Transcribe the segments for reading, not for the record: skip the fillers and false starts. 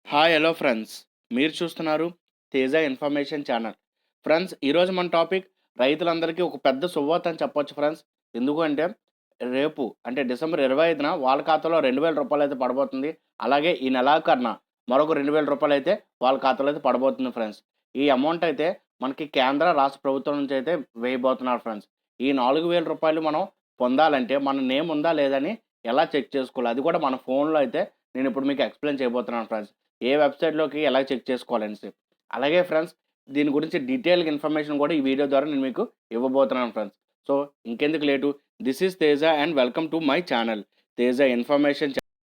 Hi hello friends. మీరు చూస్తున్నారు Teja information channel. Friends, ఈరోజు మన టాపిక్ రైతులందరికీ ఒక పెద్ద శుభవార్త అని చెప్పొచ్చు ఫ్రెండ్స్. ఎందుకు అంటే రేపు అంటే డిసెంబర్ 25న వాళ్ళ ఖాతాలో రూ. 2000 అయితే పడబోతుంది. అలాగే ఈ నెలాఖరున మరొక రూ. 2000 అయితే వాళ్ళ ఖాతాలో అయితే పడబోతుంది ఫ్రెండ్స్. ఈ అమౌంట్ అయితే మనకి కేంద్ర రాష్ట్ర ప్రభుత్వం నుంచి అయితే వేయబోతున్నారు ఫ్రెండ్స్. ఈ రూ. 4000 మనం పొందాలంటే మన నేమ్ ఉందా లేదని ఎలా చెక్ చేసుకోవాలి, అది కూడా మన ఫోన్లో అయితే నేను ఇప్పుడు మీకు ఎక్స్ప్లెయిన్ చేయబోతున్నాను ఫ్రెండ్స్. ఏ వెబ్‌సైట్‌లోకి ఎలా చెక్ చేసుకోవాలనేసి. అలాగే ఫ్రెండ్స్, దీని గురించి డీటెయిల్‌గా ఇన్ఫర్మేషన్ కూడా ఈ వీడియో ద్వారా నేను మీకు ఇవ్వబోతున్నాను ఫ్రెండ్స్. సో, ఇంకెందుకు late, this is Teja and welcome to my channel Teja information channel.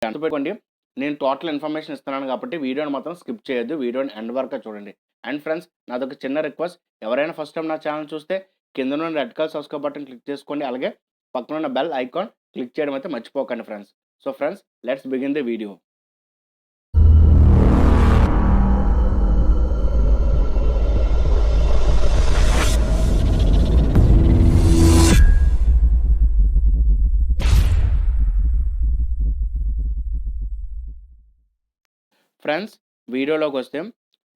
గుర్తుపెట్టుకోండి, నేను టోటల్ ఇన్ఫర్మేషన్ ఇస్తున్నాను కాబట్టి వీడియోని మాత్రం స్కిప్ చేయొద్దు. వీడియోని ఎండ్ వరకు చూడండి. అండ్ ఫ్రెండ్స్, నాదొక చిన్న రిక్వెస్ట్, ఎవరైనా ఫస్ట్ టైం నా ఛానల్ చూస్తే కిందనున్న red colour subscribe button click చేసుకోండి. అలాగే పక్కనున్న బెల్ ఐకాన్ క్లిక్ చేయడం అయితే మర్చిపోకండి friends. So friends, let's begin the video. Friends, వీడియోలోకొస్తే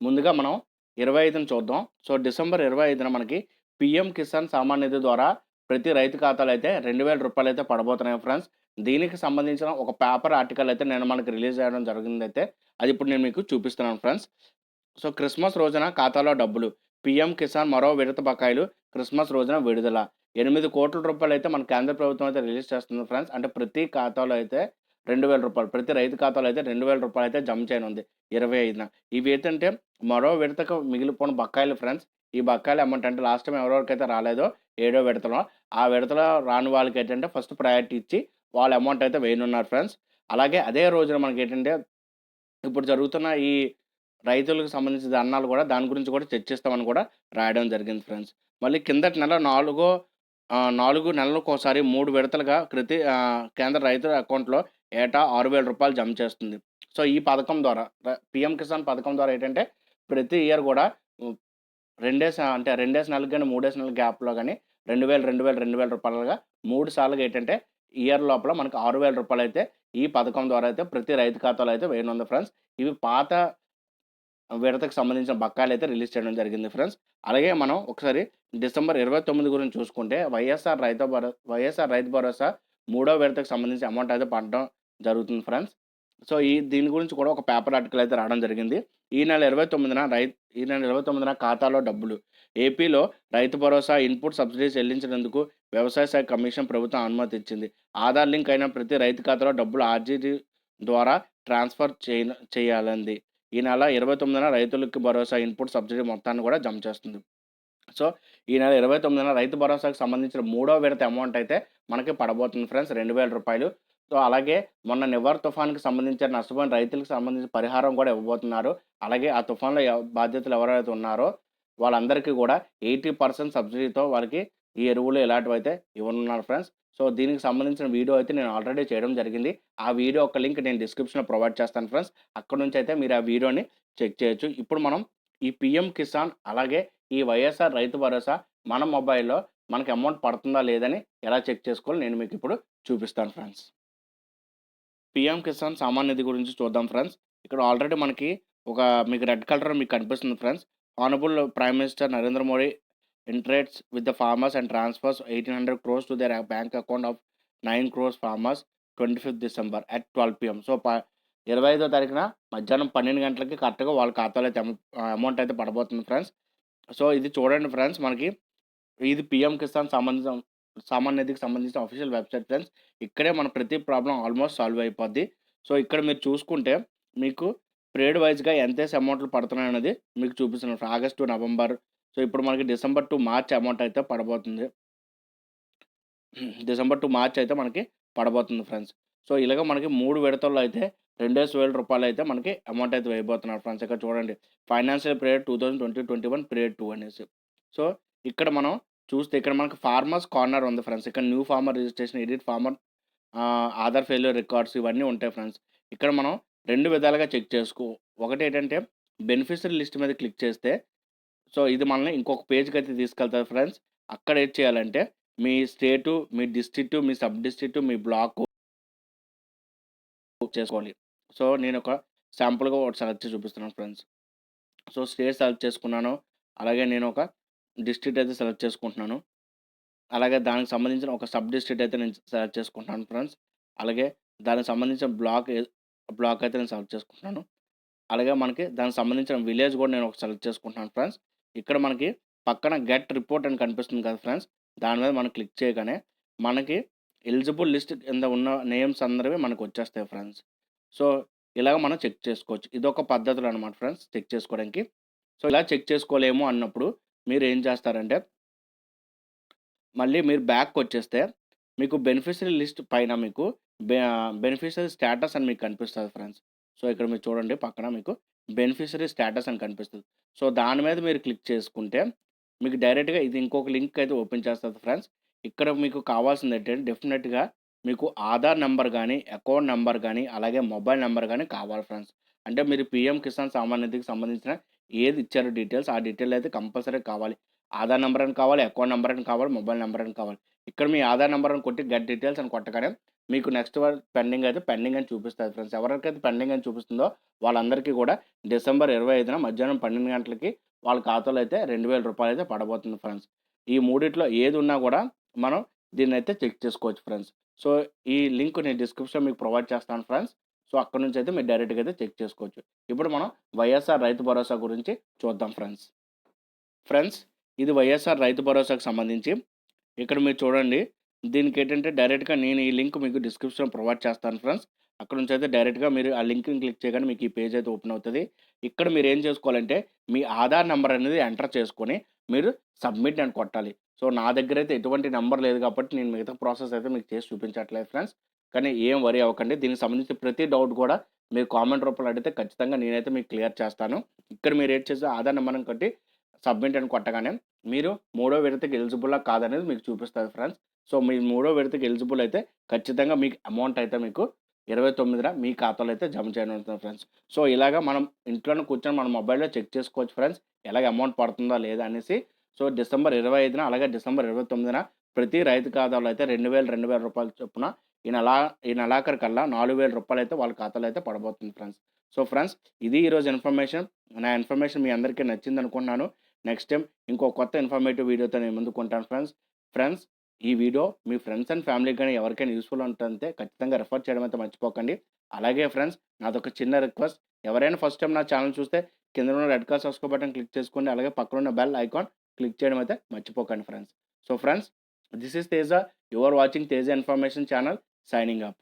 ముందుగా మనం 25ని చూద్దాం. సో, డిసెంబర్ 25న మనకి పీఎం కిసాన్ సమ్మాన్ నిధి ద్వారా ప్రతి రైతు ఖాతాలో అయితే రూ. 2000 అయితే పడబోతున్నాయి ఫ్రెండ్స్. దీనికి సంబంధించిన ఒక పేపర్ ఆర్టికల్ అయితే నిన్న మనకి రిలీజ్ చేయడం జరిగిందైతే. అది ఇప్పుడు నేను మీకు చూపిస్తున్నాను ఫ్రెండ్స్. సో, క్రిస్మస్ రోజున ఖాతాలో డబ్బులు. పీఎం కిసాన్ మరో విడత బకాయిలు క్రిస్మస్ రోజున విడుదల. రూ. 8,00,00,000 అయితే మన కేంద్ర ప్రభుత్వం అయితే రిలీజ్ చేస్తుంది ఫ్రెండ్స్. అంటే ప్రతి ఖాతాలో అయితే రూ. 2,000, ప్రతి రైతు ఖాతాలో అయితే రూ. 2,000 అయితే జమ చేయనుంది 25న. ఇవి ఏంటంటే మరో విడతకు మిగిలిపోయిన బకాయిలు ఫ్రెండ్స్. ఈ బకాయిల అమౌంట్ అంటే లాస్ట్ టైమ్ ఎవరెవరికైతే రాలేదో ఏడో విడతలో, ఆ విడతలో రాని వాళ్ళకేంటంటే ఫస్ట్ ప్రయారిటీ ఇచ్చి వాళ్ళ అమౌంట్ అయితే వేయనున్నారు ఫ్రెండ్స్. అలాగే అదే రోజున మనకేంటంటే ఇప్పుడు జరుగుతున్న ఈ రైతులకు సంబంధించిన ధర్నాలు కూడా దాని గురించి కూడా చర్చిస్తామని కూడా రాయడం జరిగింది ఫ్రెండ్స్. మళ్ళీ కిందటి నెల 4 నెలలకోసారి 3 విడతలుగా కేంద్ర రైతుల అకౌంట్‌లో ఏటా రూ. 6,000 జమ చేస్తుంది. సో, ఈ పథకం ద్వారా పీఎం కిసాన్ పథకం ద్వారా ఏంటంటే ప్రతి ఇయర్ కూడా హ్మ్, రెండేసి నెలలకు గాని, మూడేసి నెలల గ్యాప్‌లో గాని రూ. 2,000 3 సార్లుగా ఏంటంటే ఇయర్ లోపల మనకు రూ. 6,000 అయితే ఈ పథకం ద్వారా అయితే ప్రతి రైతు ఖాతాలో అయితే వేయనుంది ఫ్రెండ్స్. ఇవి పాత విడతకు సంబంధించిన బకాయిలైతే రిలీజ్ చేయడం జరిగింది ఫ్రెండ్స్. అలాగే మనం ఒకసారి డిసెంబర్ 29 గురించి చూసుకుంటే వైఎస్ఆర్ రైతు భరోసా మూడో విడతకు సంబంధించి అమౌంట్ అయితే పడడం జరుగుతుంది ఫ్రెండ్స్. సో, దీని గురించి కూడా ఒక పేపర్ ఆర్టికల్ అయితే రావడం జరిగింది. ఈ నెల 29న ఖాతాలో డబ్బులు. ఏపీలో రైతు భరోసా ఇన్పుట్ సబ్సిడీ చెల్లించినందుకు వ్యవసాయ శాఖ కమిషన్ ప్రభుత్వం అనుమతి ఇచ్చింది. ఆధార్ లింక్ అయిన ప్రతి రైతు ఖాతాలో డబ్బులు ఆర్‌జీడీ ద్వారా ట్రాన్స్‌ఫర్ చేయాలంది. ఈ నెల 29న రైతులకి భరోసా ఇన్పుట్ సబ్సిడీ మొత్తాన్ని కూడా జమ చేస్తుంది. సో, ఈ నెల 29న రైతు భరోసాకు సంబంధించిన మూడో విడత అమౌంట్ అయితే మనకి పడబోతుంది ఫ్రెండ్స్, రూ. 2,000. సో, అలాగే మొన్న నివార్ తుఫాన్‌కి సంబంధించిన నష్టపోయిన రైతులకు సంబంధించిన పరిహారం కూడా ఇవ్వబోతున్నారు. అలాగే ఆ తుఫాన్‌లో బాధితులు ఎవరైతే ఉన్నారో వాళ్ళందరికీ కూడా 80% సబ్సిడీతో వాళ్ళకి ఈ ఎరువులు ఇలాంటివైతే ఇవ్వనున్నారు ఫ్రెండ్స్. సో, దీనికి సంబంధించిన వీడియో అయితే నేను ఆల్రెడీ చేయడం జరిగింది. ఆ వీడియో యొక్క లింక్ నేను డిస్క్రిప్షన్‌లో ప్రొవైడ్ చేస్తాను ఫ్రెండ్స్. అక్కడి నుంచి అయితే మీరు ఆ వీడియోని చెక్ చేయొచ్చు. ఇప్పుడు మనం ఈ పీఎం కిసాన్ అలాగే ఈ వైఎస్ఆర్ రైతు భరోసా మన మొబైల్‌లో మనకి అమౌంట్ పడుతుందా లేదని ఎలా చెక్ చేసుకోవాలో నేను మీకు ఇప్పుడు చూపిస్తాను ఫ్రెండ్స్. పీఎం కిసాన్ సామాన్ నిధి గురించి చూద్దాం ఫ్రెండ్స్. ఇక్కడ ఆల్రెడీ మనకి మీకు రెడ్ కలర్ మీకు కనిపిస్తుంది friends. Honourable prime minister Narendra Modi interacts with the farmers and transfers 1,800 crores to their bank account of 9 crores farmers 25th December at 12 PM. So, 25వ తారీఖున మధ్యాహ్నం 12 గంటలకి కరెక్ట్‌గా వాళ్ళ ఖాతాలో అయితే అమౌంట్ అయితే పడబోతుంది ఫ్రెండ్స్. సో, ఇది చూడండి ఫ్రెండ్స్, మనకి ఇది పీఎం కిసాన్ సామాన్ నిధికి సంబంధించిన అఫీషియల్ వెబ్‌సైట్ ఫ్రెండ్స్. ఇక్కడే మన ప్రతి ప్రాబ్లమ్ ఆల్మోస్ట్ సాల్వ్ అయిపోద్ది. సో, ఇక్కడ మీరు చూసుకుంటే మీకు పీరియడ్ వైస్‌గా ఎంతేసి అమౌంట్‌లు పడుతున్నాయనేది మీకు చూపిస్తున్నాను. August to November. సో, ఇప్పుడు మనకి డిసెంబర్ టు మార్చ్ అమౌంట్ అయితే పడబోతుంది. డిసెంబర్ టు మార్చ్ అయితే మనకి పడబోతుంది ఫ్రెండ్స్. సో, ఇలాగ మనకి 3 విడతల్లో అయితే రూ. 2,000 అయితే మనకి అమౌంట్ అయితే వేయబోతున్నారు ఫ్రెండ్స్. ఇక్కడ చూడండి, ఫైనాన్షియల్ పీరియడ్ 2020-21 పీరియడ్ 2 అనేసి. సో, ఇక్కడ మనం చూస్తే ఇక్కడ మనకి ఫార్మర్స్ కార్నర్ ఉంది ఫ్రెండ్స్. ఇక్కడ new farmer registration, edit farmer Aadhaar failure records ఇవన్నీ ఉంటాయి ఫ్రెండ్స్. ఇక్కడ మనం 2 విధాలుగా చెక్ ఒకటేంటంటే బెనిఫిషరీ లిస్ట్ మీద క్లిక్ చేస్తే, సో, ఇది మనల్ని ఇంకొక పేజ్‌కైతే తీసుకెళ్తది ఫ్రెండ్స్. అక్కడ ఏం చేయాలంటే మీ స్టేటు, మీ డిస్ట్రిక్టు, మీ సబ్ డిస్ట్రిక్టు, మీ బ్లాకు చేసుకోవాలి. సో, నేనొక శాంపుల్‌గా ఒకటి సెలెక్ట్ చేసి చూపిస్తున్నాను ఫ్రెండ్స్. సో, స్టేట్ సెలెక్ట్ చేసుకున్నాను. అలాగే నేను ఒక డిస్ట్రిక్ట్ అయితే సెలెక్ట్ చేసుకుంటున్నాను. అలాగే దానికి సంబంధించిన ఒక సబ్ డిస్ట్రిక్ట్ అయితే నేను సెలెక్ట్ చేసుకుంటున్నాను ఫ్రెండ్స్. అలాగే దానికి సంబంధించిన బ్లాక్ అయితే నేను సెలెక్ట్ చేసుకుంటున్నాను. అలాగే మనకి దానికి సంబంధించిన విలేజ్ కూడా నేను ఒక సెలెక్ట్ చేసుకుంటున్నాను ఫ్రెండ్స్. ఇక్కడ మనకి పక్కన గెట్ రిపోర్ట్ అని కనిపిస్తుంది కదా ఫ్రెండ్స్. దాని మీద మనం క్లిక్ చేయగానే మనకి ఎలిజిబుల్ లిస్ట్ కింద ఉన్న నేమ్స్ అందరివి మనకు వచ్చేస్తాయి ఫ్రెండ్స్. సో, ఇలాగ మనం చెక్ చేసుకోవచ్చు. ఇదొక పద్ధతులు అనమాట ఫ్రెండ్స్ చెక్ చేసుకోవడానికి. సో, ఇలా చెక్ చేసుకోలేము అన్నప్పుడు మీరు ఏం చేస్తారంటే మళ్ళీ మీరు బ్యాక్‌కొచ్చేస్తే మీకు బెనిఫిషరీ లిస్ట్ పైన మీకు బెనిఫిషరీ స్టేటస్ అని మీకు కనిపిస్తది ఫ్రెండ్స్. సో, ఇక్కడ మీరు చూడండి పక్కన మీకు బెనిఫిషరీ స్టేటస్ అని కనిపిస్తది. సో, దాని మీద మీరు క్లిక్ చేసుకుంటే మీకు డైరెక్ట్‌గా ఇది ఇంకొక లింక్ అయితే ఓపెన్ చేస్తది ఫ్రెండ్స్. ఇక్కడ మీకు కావాల్సింది ఏంటంటే డెఫినిట్‌గా మీకు ఆధార్ నంబర్ గాని, అకౌంట్ నంబర్ గాని, అలాగే మొబైల్ నంబర్ గాని కావాలి ఫ్రెండ్స్. అంటే మీరు పీఎం కిసాన్ సామాన్ నిధికి సంబంధించిన ఏది ఇచ్చారో డీటెయిల్స్ ఆ డీటెయిల్ అయితే కంపల్సరీ కావాలి. ఆధార్ నంబర్ అని కావాలి, అకౌంట్ నంబర్ అని కావాలి, మొబైల్ నంబర్ అని కావాలి. ఇక్కడ మీ ఆధార్ నంబర్ అని కొట్టి గెట్ డీటెయిల్స్ అని కొట్టగానే మీకు నెక్స్ట్ పెండింగ్ అయితే పెండింగ్ అని చూపిస్తది ఫ్రెండ్స్. ఎవరికైతే పెండింగ్ అని చూపిస్తుందో వాళ్ళందరికీ కూడా డిసెంబర్ 25న మధ్యాహ్నం 12 గంటలకి వాళ్ళ ఖాతాలో అయితే రూ. 2000 అయితే పడబోతుంది ఫ్రెండ్స్. ఈ మూడిట్లో ఏది ఉన్నా కూడా మనం దీన్నైతే చెక్ చేసుకోవచ్చు ఫ్రెండ్స్. సో, ఈ లింక్ నేను డిస్క్రిప్షన్‌లో మీకు ప్రొవైడ్ చేస్తాను ఫ్రెండ్స్. సో, అక్కడి నుంచి అయితే మీరు డైరెక్ట్‌గా అయితే చెక్ చేసుకోవచ్చు. ఇప్పుడు మనం వైఎస్ఆర్ రైతు భరోసా గురించి చూద్దాం ఫ్రెండ్స్. ఫ్రెండ్స్, ఇది వైఎస్ఆర్ రైతు భరోసాకు సంబంధించి ఇక్కడ మీరు చూడండి. దీనికేంటంటే డైరెక్ట్‌గా నేను ఈ లింక్ మీకు డిస్క్రిప్షన్‌లో ప్రొవైడ్ చేస్తాను ఫ్రెండ్స్. అక్కడి నుంచి అయితే డైరెక్ట్‌గా మీరు ఆ లింక్‌ని క్లిక్ చేయగానే మీకు ఈ పేజ్ అయితే ఓపెన్ అవుతది. ఇక్కడ మీరేం చేసుకోవాలంటే మీ ఆధార్ నంబర్ అనేది ఎంటర్ చేసుకొని మీరు సబ్మిట్ అని కొట్టాలి. సో, నా దగ్గరైతే ఎటువంటి నంబర్ లేదు కాబట్టి నేను మిగతా ప్రాసెస్ అయితే మీకు చేసి చూపించట్లేదు ఫ్రెండ్స్. కానీ ఏం వరీ అవ్వకండి. దీనికి సంబంధించి ప్రతి డౌట్ కూడా మీరు కామెంట్ రూపంలో అడిగితే ఖచ్చితంగా నేనైతే మీకు క్లియర్ చేస్తాను. ఇక్కడ మీరు ఏం చేసి ఆధార్ నంబర్‌ని కొట్టి సబ్మిట్ అని కొట్టగానే మీరు మూడో విడతకి ఎలిజిబులా కాదనేది మీకు చూపిస్తది ఫ్రెండ్స్. సో, మీరు మూడో విడతకి ఎలిజిబుల్ అయితే ఖచ్చితంగా మీకు అమౌంట్ అయితే మీకు 29న మీ ఖాతాలో అయితే జమ చేయనుంటుంది ఫ్రెండ్స్. సో, ఇలాగ మనం ఇంట్లోనే కూర్చొని మన మొబైల్‌లో చెక్ చేసుకోవచ్చు ఫ్రెండ్స్. ఎలాగ అమౌంట్ పడుతుందా లేదా అనేసి. సో, డిసెంబర్ 25న అలాగే డిసెంబర్ 29న ప్రతి రైతు ఖాతాలో అయితే రూ. 2000 చొప్పున ఈ నెలాఖరు కల్లా రూ. 4000 అయితే వాళ్ళ ఖాతాలో అయితే పడబోతుంది ఫ్రెండ్స్. సో, ఫ్రెండ్స్ ఇది ఈరోజు ఇన్ఫర్మేషన్. నా ఇన్ఫర్మేషన్ మీ అందరికీ నచ్చిందనుకుంటున్నాను. నెక్స్ట్ టైమ్ ఇంకో కొత్త ఇన్ఫర్మేటివ్ వీడియోతో నేను ముందుకుంటాను ఫ్రెండ్స్. ఫ్రెండ్స్, ఈ వీడియో మీ ఫ్రెండ్స్ అండ్ ఫ్యామిలీకి గాని ఎవరికైనా యూజ్‌ఫుల్ ఉంటంటే ఖచ్చితంగా రిఫర్ చేయడం అయితే మర్చిపోకండి. అలాగే ఫ్రెండ్స్, నాదొక చిన్న రిక్వెస్ట్. ఎవరైనా ఫస్ట్ టైమ్ నా ఛానెల్ చూస్తే కింద ఉన్న red colour subscribe button click చేసుకోండి. అలాగే పక్కన ఉన్న బెల్ ఐకాన్ క్లిక్ చేయడం అయితే మర్చిపోకండి friends. So friends, this is Teja. You are watching Teja information channel. Signing of.